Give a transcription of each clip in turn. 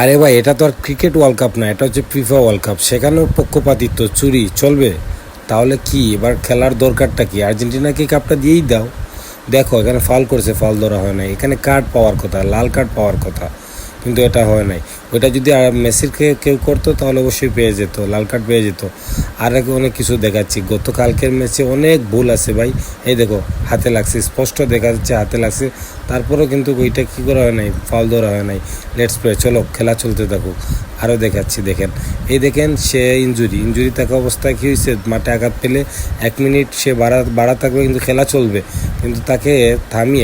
আরে ভাই, এটা তো আর ক্রিকেট ওয়ার্ল্ড কাপ না, এটা হচ্ছে ফিফা ওয়ার্ল্ড কাপ। সেখানেও পক্ষপাতিত্ব, চুরি চলবে? তাহলে কি এবার খেলার দরকারটা কি? আর্জেন্টিনাকে কাপটা দিয়েই দাও। দেখো এখানে ফাউল করেছে, ফাউল ধরা হয় নাই। এখানে কার্ড পাওয়ার কথা, লাল কার্ড পাওয়ার কথা, কিন্তু এটা হয় নাই। ওইটা যদি মেসিরকে কেউ করতো তাহলে অবশ্যই পেয়ে যেত, লাল কার্ড পেয়ে যেত। আর অনেক কিছু দেখাচ্ছি, গতকালকের ম্যাচে অনেক ভুল আছে ভাই। এই দেখো হাতে লাগছে, স্পষ্ট দেখা যাচ্ছে হাতে লাগছে, তারপরেও কিন্তু ওইটা কী করা হয় নাই, ফাউল ধরা হয় নাই। লেটস প্লে, চলো খেলা চলতে থাকুক। আরও দেখাচ্ছি, দেখেন এই দেখেন সে ইঞ্জুরি থাকা অবস্থায় কী হয়েছে, মাঠে আঘাত পেলে 1 মিনিট সে বাড়া থাকবে, কিন্তু খেলা চলবে। কিন্তু তাকে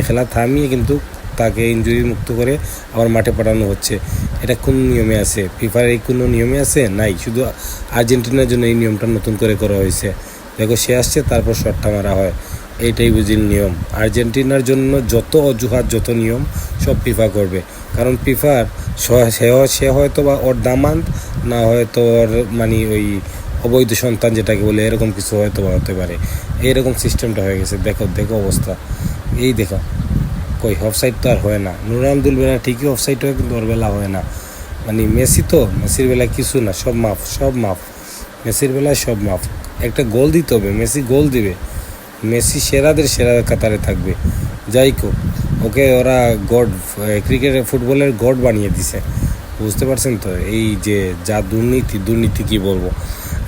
খেলা থামিয়ে কিন্তু তাকে ইনজুরি মুক্ত করে আবার মাঠে পাঠানো হচ্ছে। এটা কোন নিয়মে আছে? ফিফার এই কোনো নিয়মে আছে? নাই, শুধু আর্জেন্টিনার জন্য এই নিয়মটা নতুন করে করা হয়েছে। দেখো সে আসছে, তারপর শটটা মারা হয়। এইটাই বুঝিল নিয়ম। আর্জেন্টিনার জন্য যত অজুহাত, যত নিয়ম সব ফিফা করবে। কারণ ফিফার সে হয়তো বা ওর দামান্দ, না হয়তো ওর মানে ওই অবৈধ সন্তান যেটাকে বলে, এরকম কিছু হয়তো বা হতে পারে। এইরকম সিস্টেমটা হয়ে গেছে। দেখো দেখো অবস্থা, এই দেখো কই অফসাইড তো আর হয় না। নুর আব্দুল বেলা ঠিকই অফসাইড হয়, কিন্তু ওর বেলা হয় না। মানে মেসির বেলায় কিছু না, সব মাফ, সব মাফ। মেসির বেলায় সব মাফ। একটা গোল দিতে হবে, মেসি গোল দিবে। মেসি সেরাদের সেরা কাতারে থাকবে। যাই হোক, ওকে ওরা গড, ক্রিকেটের ফুটবলের গড বানিয়ে দিছে। বুঝতে পারছেন তো? এই যে যা দুর্নীতি কি বলবো।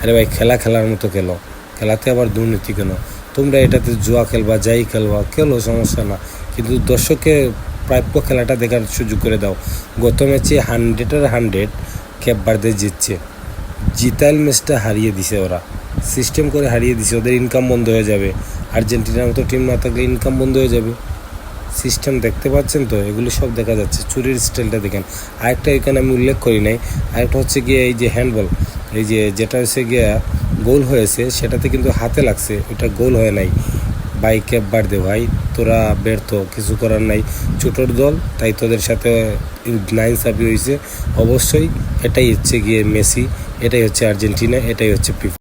আরে ভাই, খেলার মতো খেলো, খেলাতে আবার দুর্নীতি কেন? তোমরা এটাতে জুয়া খেলবা, যাই খেলো, সমস্যা না, কিন্তু দর্শককে প্রাপ্য খেলাটা দেখার সুযোগ করে দাও। গত ম্যাচে 100-100 ক্যাপ বার্দে জিতছে। জিতাইল ম্যাচটা হারিয়ে দিছে ওরা, সিস্টেম করে হারিয়ে দিছে। ওদের ইনকাম বন্ধ হয়ে যাবে। আর্জেন্টিনার মতো টিম না থাকলে ইনকাম বন্ধ হয়ে যাবে। সিস্টেম দেখতে পাচ্ছেন তো? এগুলো সব দেখা যাচ্ছে। চুরির স্টাইলটা দেখেন। আরেকটা এখানে আমি উল্লেখ করি নাই, আরেকটা হচ্ছে গিয়ে এই যে হ্যান্ডবল, এই যে যেটা হচ্ছে গিয়া গোল হয়েছে, সেটাতে কিন্তু হাতে লাগছে, ওইটা গোল হয় নাই। ভাই ক্যাপ বার্দে ভাই, তোরা ব্যর্থ, কিছু করার নাই। ছোটোর দল, তাই তোদের সাথে নাইনসাফি হয়েছে। অবশ্যই এটাই হচ্ছে গিয়ে মেসি, এটাই হচ্ছে আর্জেন্টিনা, এটাই হচ্ছে ফিফা।